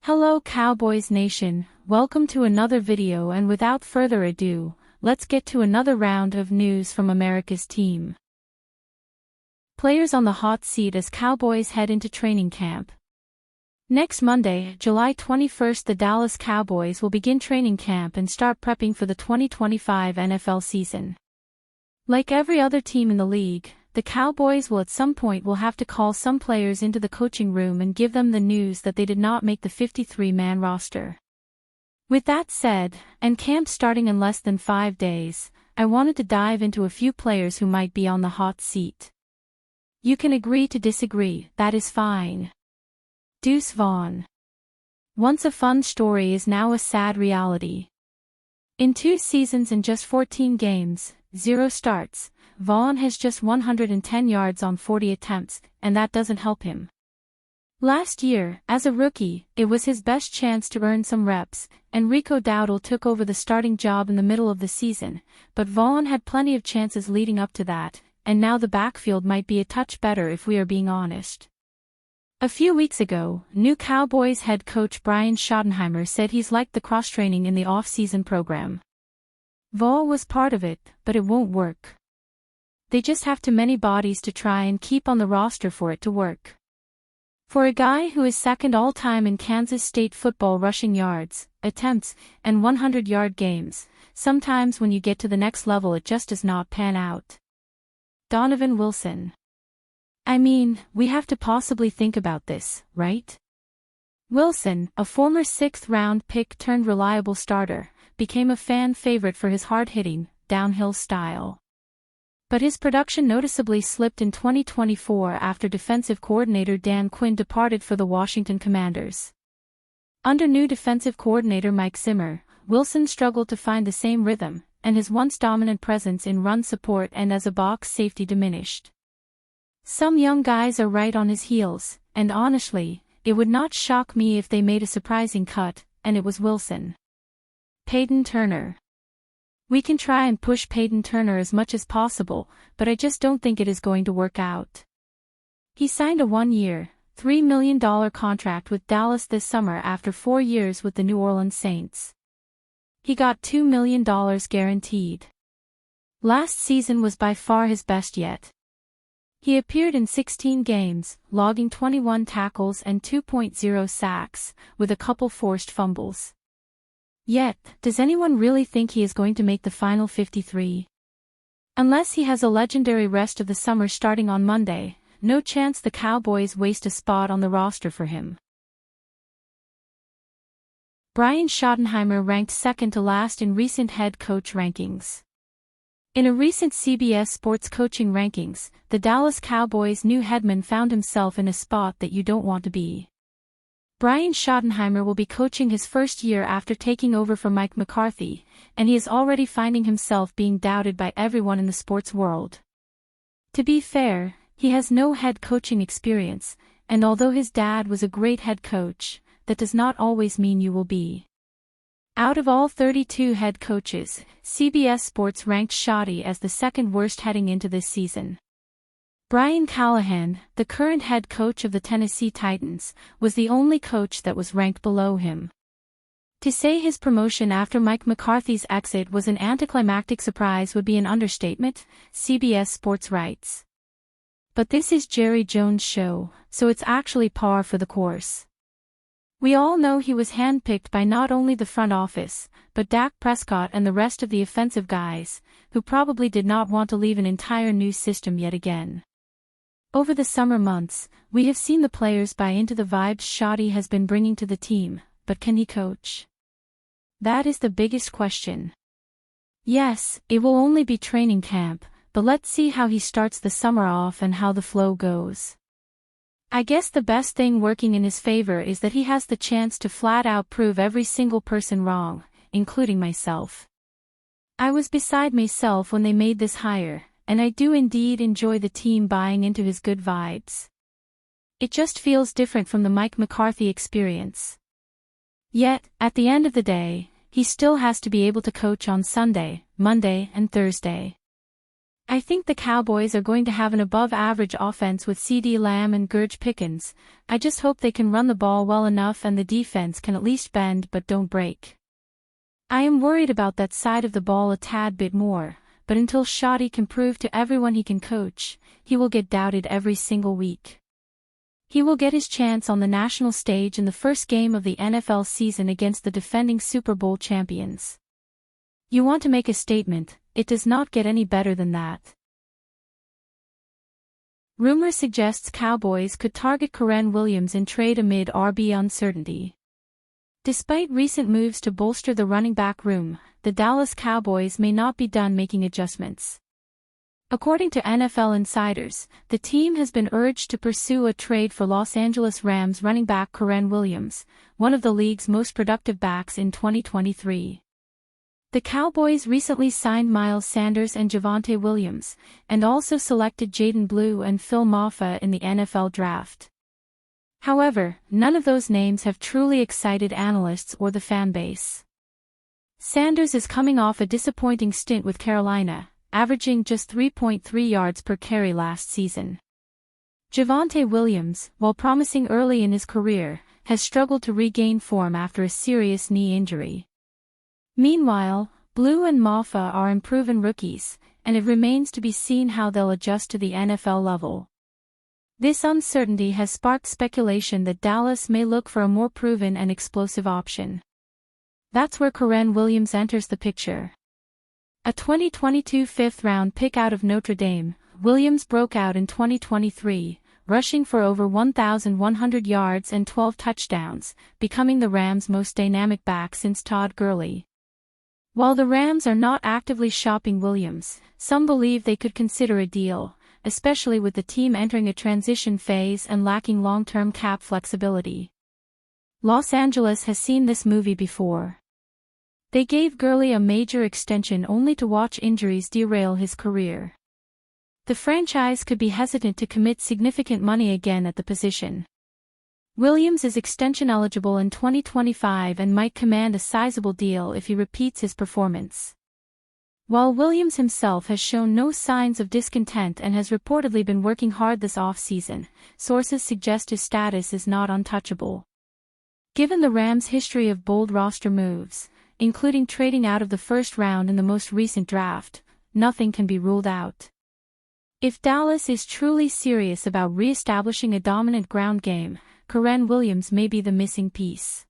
Hello Cowboys Nation, welcome to another video, and without further ado, let's get to another round of news from America's team. Players on the hot seat as Cowboys head into training camp. Next Monday, July 21st, the Dallas Cowboys will begin training camp and start prepping for the 2025 NFL season. Like every other team in the league, the Cowboys will at some point have to call some players into the coaching room and give them the news that they did not make the 53-man roster. With that said, and camp starting in less than 5 days, I wanted to dive into a few players who might be on the hot seat. You can agree to disagree, that is fine. Deuce Vaughn. Once a fun story is now a sad reality. In 2 seasons and just 14 games, 0 starts, Vaughn has just 110 yards on 40 attempts, and that doesn't help him. Last year, as a rookie, it was his best chance to earn some reps, and Rico Dowdle took over the starting job in the middle of the season, but Vaughn had plenty of chances leading up to that, and now the backfield might be a touch better if we are being honest. A few weeks ago, new Cowboys head coach Brian Schottenheimer said he's liked the cross-training in the off-season program. Vaughn was part of it, but it won't work. They just have too many bodies to try and keep on the roster for it to work. For a guy who is second all-time in Kansas State football rushing yards, attempts, and 100-yard games, sometimes when you get to the next level it just does not pan out. Donovan Wilson. I mean, we have to possibly think about this, right? Wilson, a former 6th-round pick turned reliable starter, became a fan favorite for his hard-hitting, downhill style. But his production noticeably slipped in 2024 after defensive coordinator Dan Quinn departed for the Washington Commanders. Under new defensive coordinator Mike Zimmer, Wilson struggled to find the same rhythm, and his once dominant presence in run support and as a box safety diminished. Some young guys are right on his heels, and honestly, it would not shock me if they made a surprising cut, and it was Wilson. Peyton Turner. We can try and push Peyton Turner as much as possible, but I just don't think it is going to work out. He signed a 1-year, $3 million contract with Dallas this summer after 4 years with the New Orleans Saints. He got $2 million guaranteed. Last season was by far his best yet. He appeared in 16 games, logging 21 tackles and 2.0 sacks, with a couple forced fumbles. Yet, does anyone really think he is going to make the final 53? Unless he has a legendary rest of the summer starting on Monday, no chance the Cowboys waste a spot on the roster for him. Brian Schottenheimer ranked second to last in recent head coach rankings. In a recent CBS Sports coaching rankings, the Dallas Cowboys' new headman found himself in a spot that you don't want to be. Brian Schottenheimer will be coaching his first year after taking over for Mike McCarthy, and he is already finding himself being doubted by everyone in the sports world. To be fair, he has no head coaching experience, and although his dad was a great head coach, that does not always mean you will be. Out of all 32 head coaches, CBS Sports ranked Schotty as the second worst heading into this season. Brian Callahan, the current head coach of the Tennessee Titans, was the only coach that was ranked below him. To say his promotion after Mike McCarthy's exit was an anticlimactic surprise would be an understatement, CBS Sports writes. But this is Jerry Jones' show, so it's actually par for the course. We all know he was handpicked by not only the front office, but Dak Prescott and the rest of the offensive guys, who probably did not want to leave an entire new system yet again. Over the summer months, we have seen the players buy into the vibes Schotty has been bringing to the team, but can he coach? That is the biggest question. Yes, it will only be training camp, but let's see how he starts the summer off and how the flow goes. I guess the best thing working in his favor is that he has the chance to flat out prove every single person wrong, including myself. I was beside myself when they made this hire, and I do indeed enjoy the team buying into his good vibes. It just feels different from the Mike McCarthy experience. Yet, at the end of the day, he still has to be able to coach on Sunday, Monday, and Thursday. I think the Cowboys are going to have an above-average offense with CeeDee Lamb and Gurge Pickens. I just hope they can run the ball well enough and the defense can at least bend but don't break. I am worried about that side of the ball a tad bit more, but until Shoddy can prove to everyone he can coach, he will get doubted every single week. He will get his chance on the national stage in the first game of the NFL season against the defending Super Bowl champions. You want to make a statement, it does not get any better than that. Rumor suggests Cowboys could target Kyren Williams in trade amid RB uncertainty. Despite recent moves to bolster the running back room, the Dallas Cowboys may not be done making adjustments. According to NFL insiders, the team has been urged to pursue a trade for Los Angeles Rams running back Kyren Williams, one of the league's most productive backs in 2023. The Cowboys recently signed Miles Sanders and Javonte Williams, and also selected Jaden Blue and Phil Mafah in the NFL draft. However, none of those names have truly excited analysts or the fan base. Sanders is coming off a disappointing stint with Carolina, averaging just 3.3 yards per carry last season. Javonte Williams, while promising early in his career, has struggled to regain form after a serious knee injury. Meanwhile, Blue and Mafah are unproven rookies, and it remains to be seen how they'll adjust to the NFL level. This uncertainty has sparked speculation that Dallas may look for a more proven and explosive option. That's where Kyren Williams enters the picture. A 2022 fifth-round pick out of Notre Dame, Williams broke out in 2023, rushing for over 1,100 yards and 12 touchdowns, becoming the Rams' most dynamic back since Todd Gurley. While the Rams are not actively shopping Williams, some believe they could consider a deal, especially with the team entering a transition phase and lacking long-term cap flexibility. Los Angeles has seen this movie before. They gave Gurley a major extension only to watch injuries derail his career. The franchise could be hesitant to commit significant money again at the position. Williams is extension eligible in 2025 and might command a sizable deal if he repeats his performance. While Williams himself has shown no signs of discontent and has reportedly been working hard this offseason, sources suggest his status is not untouchable. Given the Rams' history of bold roster moves, including trading out of the first round in the most recent draft, nothing can be ruled out. If Dallas is truly serious about re-establishing a dominant ground game, Kyren Williams may be the missing piece.